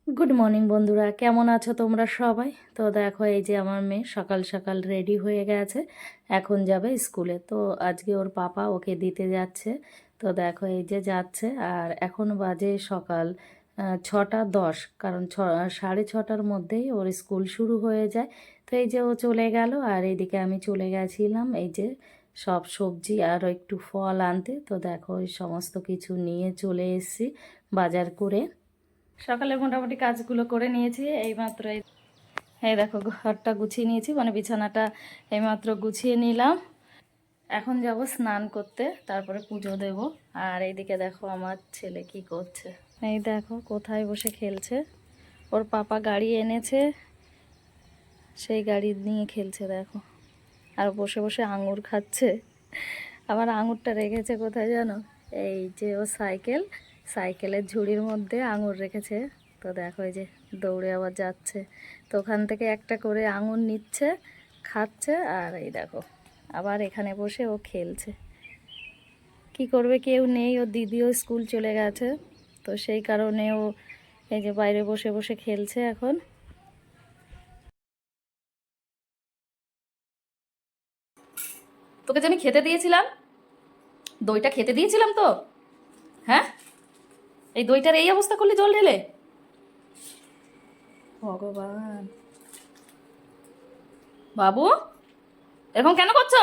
Good morning বন্ধুরা, কেমন আছো তোমরা সবাই? তো দেখো, এই যে আমার মেয়ে সকাল সকাল রেডি হয়ে গেছে, এখন যাবে স্কুলে। তো আজকে ওর পাপা ওকে দিতে যাচ্ছে। তো দেখো এই যে যাচ্ছে, আর এখন বাজে সকাল 6টা 10, কারণ 6:30টার মধ্যেই ওর স্কুল শুরু হয়ে যায়। তো এই যে ও চলে গেল, আর এইদিকে আমি চলে গেছিলাম এই যে সব সবজি আর একটু ফল আনতে। তো দেখো এই সমস্ত কিছু নিয়ে চলে এসেছি বাজার করে। সকালে মোটামুটি কাজগুলো করে নিয়েছি এইমাত্র। এই দেখো, ঘরটা গুছিয়ে নিয়েছি, মানে বিছানাটা এইমাত্র গুছিয়ে নিলাম। এখন যাব স্নান করতে, তারপরে পুজো দেব। আর এইদিকে দেখো আমার ছেলে কি করছে, এই দেখো কোথায় বসে খেলছে। ওর পাপা গাড়ি এনেছে, সেই গাড়ি নিয়ে খেলছে দেখো। আর বসে বসে আঙুর খাচ্ছে। আবার আঙুরটা রেখেছে কোথায় জানো? এই যে ও সাইকেলের ঝুড়ির মধ্যে আঙুর রেখেছে। তো দেখো এই যে দৌড়ে আবার যাচ্ছে, তো ওখান থেকে একটা করে আঙুর নিচ্ছে, খাচ্ছে। আর এই দেখো আবার এখানে বসে ও খেলছে। কি করবে, কেউ নেই, ওর দিদিও স্কুল চলে গেছে। তো সেই কারণে ও এই যে বাইরে বসে বসে খেলছে এখন। তোকে যে আমি খেতে দিয়েছিলাম, দইটা খেতে দিয়েছিলাম তো, হ্যাঁ, এই দইটার এই অবস্থা করলে জল ঢেলে। ভগবান, বাবু এরকম কেন করছো?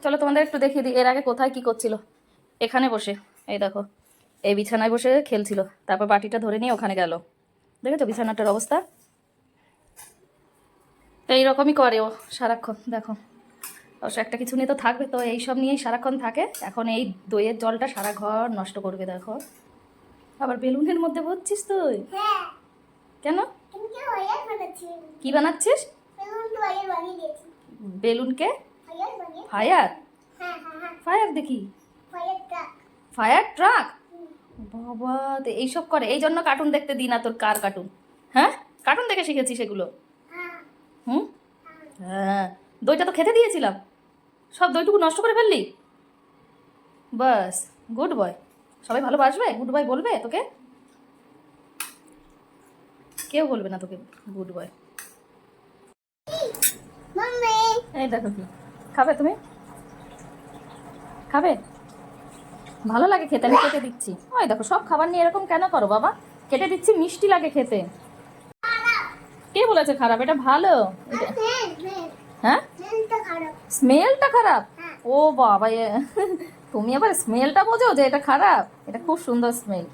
চলো তোমাদের একটু দেখিয়ে দিই এর আগে কোথায় কি করছিল। এখানে বসে, এই দেখো এই বিছানায় বসে খেলছিল, তারপর বাটিটা ধরে নিয়ে ওখানে গেল। দেখেছো বিছানাটার অবস্থা? তো এইরকমই করে ও সারাক্ষণ, দেখো। অবশ্য একটা কিছু নিয়ে তো থাকবে, তো এইসব নিয়েই সারাক্ষণ থাকে। এখন এই দইয়ের জলটা সারা ঘর নষ্ট করবে দেখো। আবার বেলুনের মধ্যে ভরছিস তুই? কেন? কি বানাচ্ছিস? বেলুনকে ফায়ার? ফায়ার দেখি, ফায়ার ট্রাক। বাবা, তো এইসব করে, এই জন্য কার্টুন দেখতে দিই না তোর। কার কার্টুন? হ্যাঁ, কার্টুন দেখে শিখেছি সেগুলো। হুম, হ্যাঁ। দইটা তো খেতে দিয়েছিলাম, সব দইটুকু নষ্ট করে ফেললি। বাস, গুড বয়। সবাই ভালোবাসবে, গুড বয় বলবে তোকে? কেউ বলবে না তোকে গুড বয়। এই দেখো কি খাবে তুমি? খাবে? ভালো লাগে খেতে, আমি কেটে দিচ্ছি। ওই দেখো, সব খাবার নিয়ে এরকম কেন করো বাবা? কেটে দিচ্ছি, মিষ্টি লাগে খেতে। কে বলেছে খারাপ? এটা ভালো। হ্যাঁ, স্মেলটা খারাপ? ও বাবা, তুমি আবার স্মেলটা বোঝো যে এটা খারাপ? এটা খুব সুন্দর স্মেল।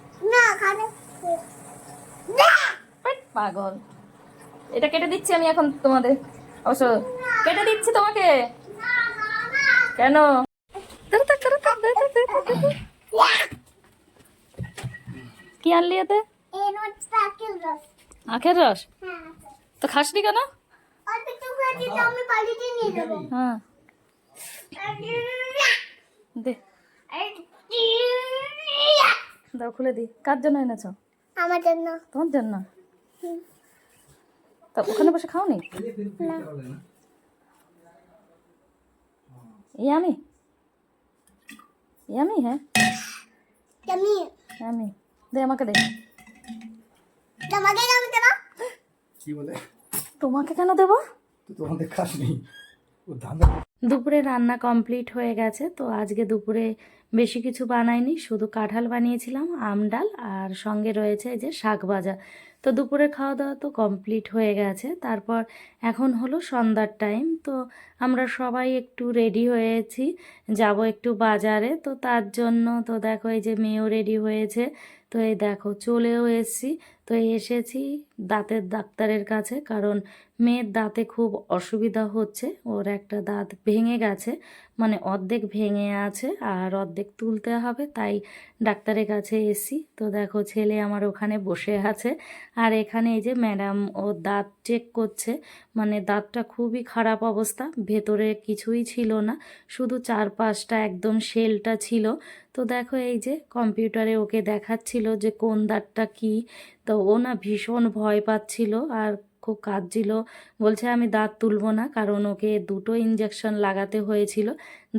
পাগল। এটা কেটে দিচ্ছি আমি এখন তোমাদের, অবশ্য কেটে দিচ্ছি তোমাকে। কেন? কি আনলি এতে? আখের রস? তো খাসনি কেন? হ্যাঁ, দে দাও, খুলে দি। কার জন্য এনেছো? আমার জন্য। তোমার জন্য? তা ওখানে বসে খাওনি? ইয়ামি, ইয়ামি, হ্যাঁ ইয়ামি। দে আমাকে, দে। কি বলে? তোমাকে কেন দেবো? তোমাদের কাজ নেই। দুপুরে রান্না কমপ্লিট হয়ে গেছে। তো আজকে দুপুরে বেশি কিছু বানাইনি, শুধু কাঁঠাল বানিয়েছিলাম, আম ডাল, আর সঙ্গে রয়েছে এই যে শাক ভাজা। তো দুপুরে খাওয়া দাওয়া তো কমপ্লিট হয়ে গেছে। তারপর এখন হলো সন্ধ্যার টাইম। তো আমরা সবাই একটু রেডি হয়েছি, যাব একটু বাজারে। তো তার জন্য তো দেখো এই যে মেয়েও রেডি হয়েছে। তো এই দেখো চলেও এসেছি। তো এসেছি দাঁতের ডাক্তারের কাছে, কারণ মেয়ের দাঁতে খুব অসুবিধা হচ্ছে। ওর একটা দাঁত ভেঙে গেছে, মানে অর্ধেক ভেঙে আছে আর অর্ধেক তুলতে হবে, তাই ডাক্তারের কাছে এসি। তো দেখো ছেলে আমার ওখানে বসে আছে, আর এখানে এই যে ম্যাডাম ও দাঁত চেক করছে। মানে দাঁতটা খুবই খারাপ অবস্থা, ভেতরে কিছুই ছিল না, শুধু চারপাশটা একদম শেলটা ছিল। তো দেখো এই যে কম্পিউটারে ওকে দেখাচ্ছিল যে কোন দাঁতটা কি। তো ও না ভীষণ ভয় পাচ্ছিল, আর খুব কাঁদছিল, বলছে আমি দাঁত তুলবো না, কারণ ওকে 2টো ইঞ্জেকশন লাগাতে হয়েছিল,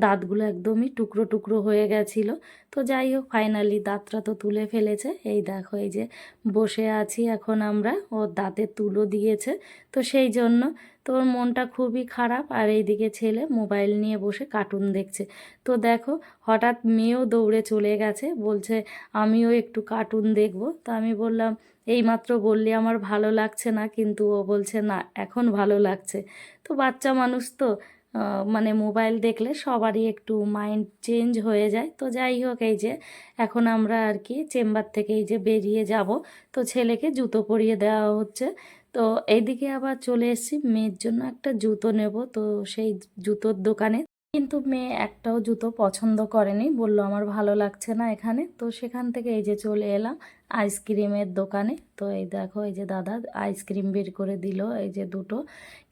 দাঁতগুলো একদমই টুকরো টুকরো হয়ে গেছিলো। তো যাই হোক ফাইনালি দাঁতটা তো তুলে ফেলেছে। এই দেখো এই যে বসে আছি এখন আমরা, ওর দাঁতে তুলো দিয়েছে, তো সেই জন্য তোর মনটা খুবই খারাপ। আর এইদিকে ছেলে মোবাইল নিয়ে বসে কার্টুন দেখছে। তো দেখো হঠাৎ মেয়েও দৌড়ে চলে গেছে, বলছে আমিও একটু কার্টুন দেখব। তো আমি বললাম এইমাত্র বললি আমার ভালো লাগছে না, কিন্তু ও বলছে না এখন ভালো লাগছে। তো বাচ্চা মানুষ তো মানে মোবাইল দেখলে সবারই একটু মাইন্ড চেঞ্জ হয়ে যায়। তো যাই হোক এই যে এখন আমরা আর কি চেম্বার থেকে এই যে বেরিয়ে যাব, তো ছেলেকে জুতো পরিয়ে দেওয়া হচ্ছে। তো এইদিকে আবার চলে এসেছি মেয়ের জন্য একটা জুতো নেব, তো সেই জুতোর দোকানে, কিন্তু মেয়ে একটাও জুতো পছন্দ করেনি, বলল আমার ভালো লাগছে না এখানে। তো সেখান থেকে এই যে চলে এলাম আইসক্রিমের দোকানে। তো এই দেখো এই যে দাদা আইসক্রিম বের করে দিল এই যে দুটো,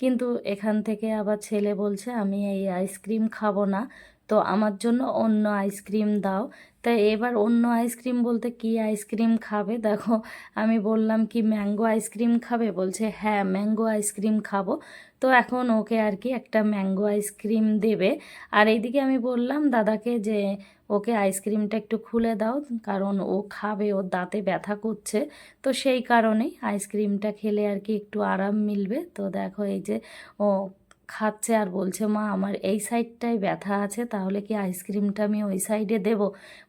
কিন্তু এখান থেকে আবার ছেলে বলছে আমি এই আইসক্রিম খাবো না, তো আমার জন্য অন্য আইসক্রিম দাও। তাই এবার অন্য আইসক্রিম বলতে কি আইসক্রিম খাবে দেখো, আমি বললাম কি ম্যাঙ্গো আইসক্রিম খাবে, বলছে হ্যাঁ ম্যাঙ্গো আইসক্রিম খাবো। তো এখন ওকে আর কি একটা ম্যাঙ্গো আইসক্রিম দেবে। আর এইদিকে আমি বললাম দাদাকে যে ওকে আইসক্রিমটা একটু খুলে দাও, কারণ ও খাবে, ওর দাঁতে ব্যথা করছে, তো সেই কারণেই আইসক্রিমটা খেলে আর কি একটু আরাম মিলবে। তো দেখো এই যে ও খাচ্ছে আর বলছে মা আমার এই সাইডটায় ব্যথা আছে, তাহলে কি আইসক্রিমটা আমি ওই সাইডে দেব,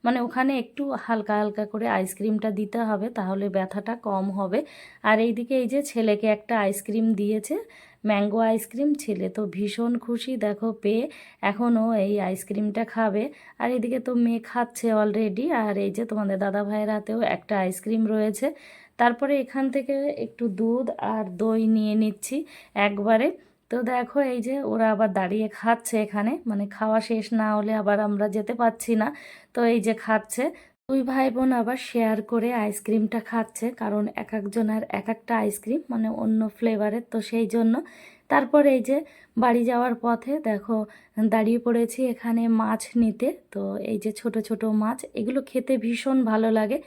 মানে ওখানে একটু হালকা হালকা করে আইসক্রিমটা দিতে হবে, তাহলে ব্যথাটা কম হবে। আর এইদিকে এই যে ছেলেকে একটা আইসক্রিম দিয়েছে, ম্যাঙ্গো আইসক্রিম, ছেলে তো ভীষণ খুশি দেখো পেয়ে, এখনও এই আইসক্রিমটা খাবে। আর এদিকে তো মেয়ে খাচ্ছে অলরেডি। আর এই যে তোমাদের দাদা ভাইয়ের হাতেও একটা আইসক্রিম রয়েছে। তারপরে এখান থেকে একটু দুধ আর দই নিয়ে নিচ্ছি একবারে। তো দেখো এই যে ওরা আবার দাঁড়িয়ে খাচ্ছে এখানে, মানে খাওয়া শেষ না হলে আবার আমরা যেতে পারছি না। তো এই যে খাচ্ছে দুই ভাই বোন, আবার শেয়ার করে আইসক্রিমটা খাচ্ছে, কারণ এক একজনের এক একটা আইসক্রিম মানে অন্য ফ্লেভারের, তো সেই জন্য। তারপর এই যে বাড়ি যাওয়ার পথে দেখো দাঁড়িয়ে পড়েছি এখানে মাছ নিতে। তো এই যে ছোট ছোট মাছ, এগুলো খেতে ভীষণ ভালো লাগে,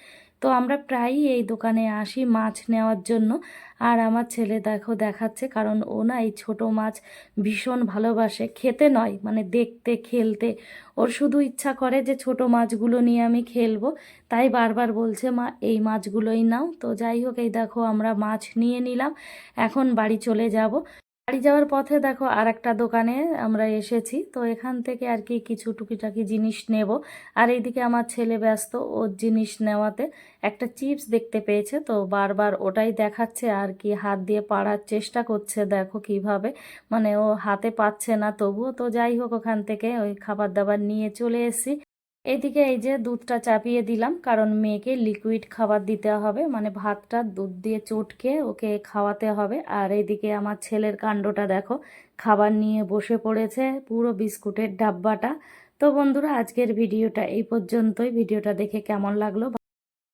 তো আমরা প্রায়ই এই দোকানে আসি মাছ নেওয়ার জন্য। আর আমার ছেলে দেখো দেখাচ্ছে, কারণ ও না এই ছোট মাছ ভীষণ ভালোবাসে, খেতে নয় মানে দেখতে খেলতে, ওর শুধু ইচ্ছা করে যে ছোট মাছগুলো নিয়ে আমি খেলবো, তাই বারবার বলছে মা এই মাছগুলোই নাও। তো যাই হোক এই দেখো আমরা মাছ নিয়ে নিলাম, এখন বাড়ি চলে যাব। বাড়ি যাওয়ার পথে দেখো আর একটা দোকানে আমরা এসেছি, তো এখান থেকে আর কি কিছু টুকিটাকি জিনিস নেব। আর এইদিকে আমার ছেলে ব্যস্ত ওর জিনিস নেওয়াতে, একটা চিপস দেখতে পেয়েছে, তো বারবার ওটাই দেখাচ্ছে আর কি হাত দিয়ে পাড়ার চেষ্টা করছে, দেখো কিভাবে, মানে ও হাতে পাচ্ছে না তবুও। তো যাই হোক ওখান থেকে ওই খাবার দাবার নিয়ে চলে এসেছি। এদিকে এই যে দুধটা চাপিয়ে দিলাম, কারণ মেয়েকে লিকুইড খাবার দিতে হবে, মানে ভাতটা দুধ দিয়ে চটকে ওকে খাওয়াতে হবে। আর এইদিকে আমার ছেলের কাণ্ডটা দেখো, খাবার নিয়ে বসে পড়েছে পুরো বিস্কুটের ডাব্বাটা। তো বন্ধুরা আজকের ভিডিওটা এই পর্যন্তই। ভিডিওটা দেখে কেমন লাগলো